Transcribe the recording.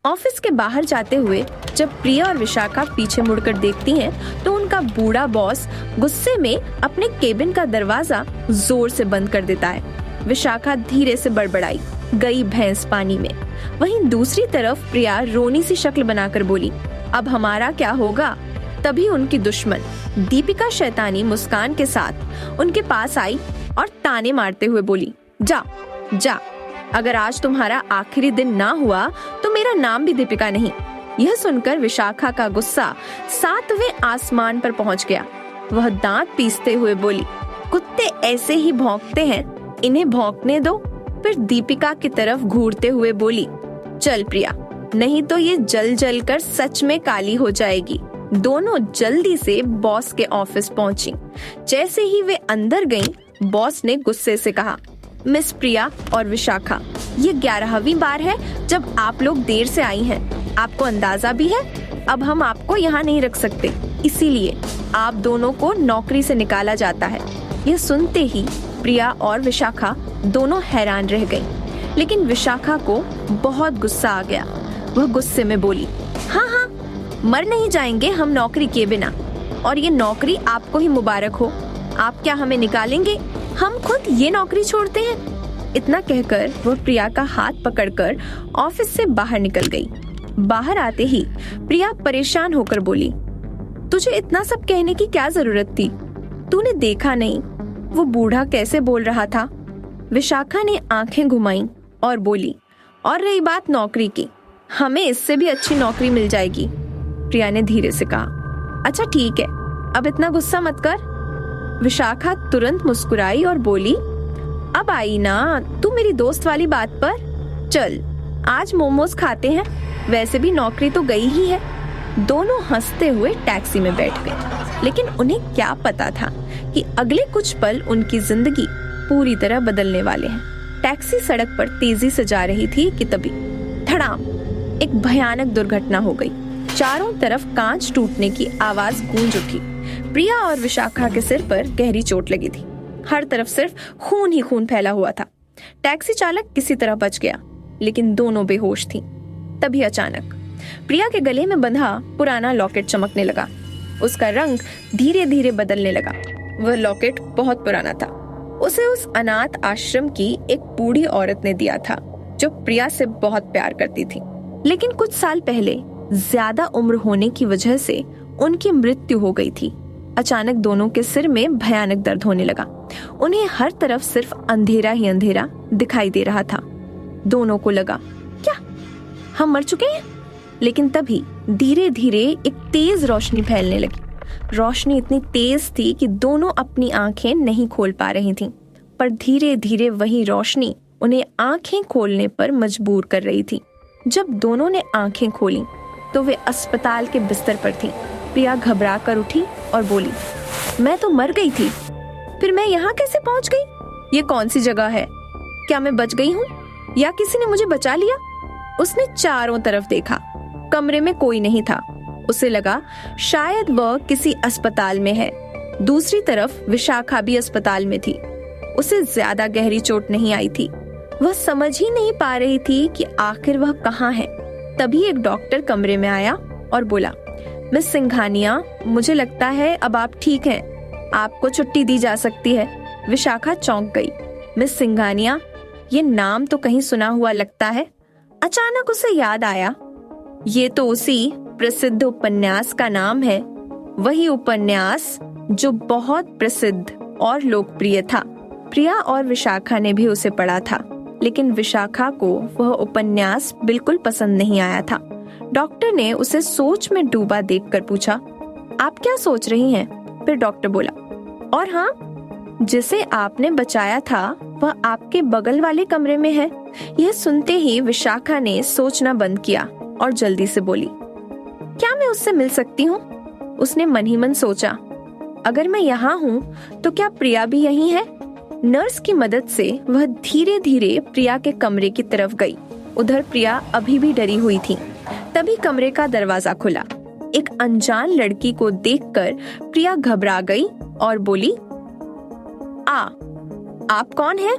Office के बाहर जाते हुए जब प्रिया और विशाखा पीछे मुड़कर देखती हैं, तो उनका बूढ़ा बॉस गुस्से में अपने केबिन का दरवाजा जोर से बंद कर देता है। विशाखा धीरे से बड़बड़ाई, गई भैंस पानी में। वहीं दूसरी तरफ प्रिया रोनी सी शक्ल बनाकर बोली, अब हमारा क्या होगा। तभी उनकी दुश्मन दीपिका शैतानी मुस्कान के साथ उनके पास आई और ताने मारते हुए बोली, जा जा, अगर आज तुम्हारा आखिरी दिन ना हुआ तो मेरा नाम भी दीपिका नहीं। यह सुनकर विशाखा का गुस्सा 7वें आसमान पर पहुंच गया। वह दांत पीसते हुए बोली, कुत्ते ऐसे ही भौंकते हैं, इन्हें भौंकने दो। फिर दीपिका की तरफ घूरते हुए बोली, चल प्रिया, नहीं तो ये जल जल कर सच में काली हो जाएगी। दोनों जल्दी से बॉस के ऑफिस पहुंची। जैसे ही वे अंदर गईं, बॉस ने गुस्से से कहा, मिस प्रिया और विशाखा, ये 11वीं बार है जब आप लोग देर से आई हैं। आपको अंदाजा भी है अब हम आपको यहाँ नहीं रख सकते, इसीलिए आप दोनों को नौकरी से निकाला जाता है। यह सुनते ही प्रिया और विशाखा दोनों हैरान रह गईं। लेकिन विशाखा को बहुत गुस्सा आ गया। वह गुस्से में बोली, हाँ हाँ, मर नहीं जाएंगे हम नौकरी किए बिना, और ये नौकरी आपको ही मुबारक हो। आप क्या हमें निकालेंगे? हम खुद ये नौकरी छोड़ते हैं। इतना कहकर वह प्रिया का हाथ पकड़कर ऑफिस से बाहर निकल गई। बाहर आते ही प्रिया परेशान होकर बोली, तुझे इतना सब कहने की क्या जरूरत थी? तूने देखा नहीं वो बूढ़ा कैसे बोल रहा था? विशाखा ने आंखें घुमाई और बोली, और रही बात नौकरी की, हमें इससे भी अच्छी नौकरी मिल जाएगी। प्रिया ने धीरे से कहा, अच्छा ठीक है, अब इतना गुस्सा मत कर। विशाखा तुरंत मुस्कुराई और बोली, अब आई ना तू मेरी दोस्त वाली बात पर। चल आज मोमोज खाते हैं, वैसे भी नौकरी तो गई ही है। दोनों हंसते हुए टैक्सी में बैठ गए। लेकिन उन्हें क्या पता था कि अगले कुछ पल उनकी जिंदगी पूरी तरह बदलने वाले हैं। टैक्सी सड़क पर तेजी से जा रही थी कि तभी धड़ाम, एक भयानक दुर्घटना हो गई। चारों तरफ कांच टूटने की आवाज गूंज उठी। प्रिया और विशाखा के सिर पर गहरी चोट लगी थी। हर तरफ सिर्फ खून ही खून फैला हुआ था। टैक्सी चालक किसी तरह बच गया, लेकिन दोनों बेहोश थीं। तभी अचानक प्रिया के गले में बंधा पुराना लॉकेट चमकने लगा। उसका रंग धीरे धीरे बदलने लगा। वह लॉकेट बहुत पुराना था। उसे उस अनाथ आश्रम की एक बूढ़ी औरत ने दिया था, जो प्रिया से बहुत प्यार करती थी। लेकिन कुछ साल पहले ज्यादा उम्र होने की वजह से उनकी मृत्यु हो गई थी। अचानक दोनों के सिर में भयानक दर्द होने लगा। उन्हें हर तरफ सिर्फ अंधेरा ही अंधेरा दिखाई दे रहा था। दोनों को लगा, क्या हम मर चुके हैं? लेकिन तभी धीरे धीरे एक तेज रोशनी फैलने लगी। रोशनी इतनी तेज थी कि दोनों अपनी आंखें नहीं खोल पा रही थीं, पर धीरे धीरे वही रोशनी उन्हें आंखें खोलने पर मजबूर कर रही थी। जब दोनों ने आंखें खोली तो वे अस्पताल के बिस्तर पर थीं। प्रिया घबरा कर उठी और बोली, मैं तो मर गई थी, फिर मैं यहाँ कैसे पहुँच गई? ये कौन सी जगह है? क्या मैं बच गई हूँ या किसी ने मुझे बचा लिया? उसने चारों तरफ देखा, कमरे में कोई नहीं था। उसे लगा शायद वह किसी अस्पताल में है। दूसरी तरफ विशाखा भी अस्पताल में थी। उसे ज्यादा गहरी चोट नहीं आई थी। वह समझ ही नहीं पा रही थी कि आखिर वह कहाँ है। तभी एक डॉक्टर कमरे में आया और बोला, मिस सिंघानिया, मुझे लगता है अब आप ठीक हैं, आपको छुट्टी दी जा सकती है। विशाखा चौंक गई। मिस सिंघानिया, ये नाम तो कहीं सुना हुआ लगता है। अचानक उसे याद आया, ये तो उसी प्रसिद्ध उपन्यास का नाम है, वही उपन्यास जो बहुत प्रसिद्ध और लोकप्रिय था। प्रिया और विशाखा ने भी उसे पढ़ा था, लेकिन विशाखा को वह उपन्यास बिल्कुल पसंद नहीं आया था। डॉक्टर ने उसे सोच में डूबा देखकर पूछा, आप क्या सोच रही हैं? फिर डॉक्टर बोला, और हाँ, जिसे आपने बचाया था वह आपके बगल वाले कमरे में है। यह सुनते ही विशाखा ने सोचना बंद किया और जल्दी से बोली, क्या मैं उससे मिल सकती हूँ? उसने मन ही मन सोचा, अगर मैं यहाँ हूँ तो क्या प्रिया भी यहीं है? नर्स की मदद से वह धीरे धीरे प्रिया के कमरे की तरफ गई। उधर प्रिया अभी भी डरी हुई थी। तभी कमरे का दरवाजा खुला। एक अनजान लड़की को देखकर प्रिया घबरा गई और बोली, आप कौन हैं?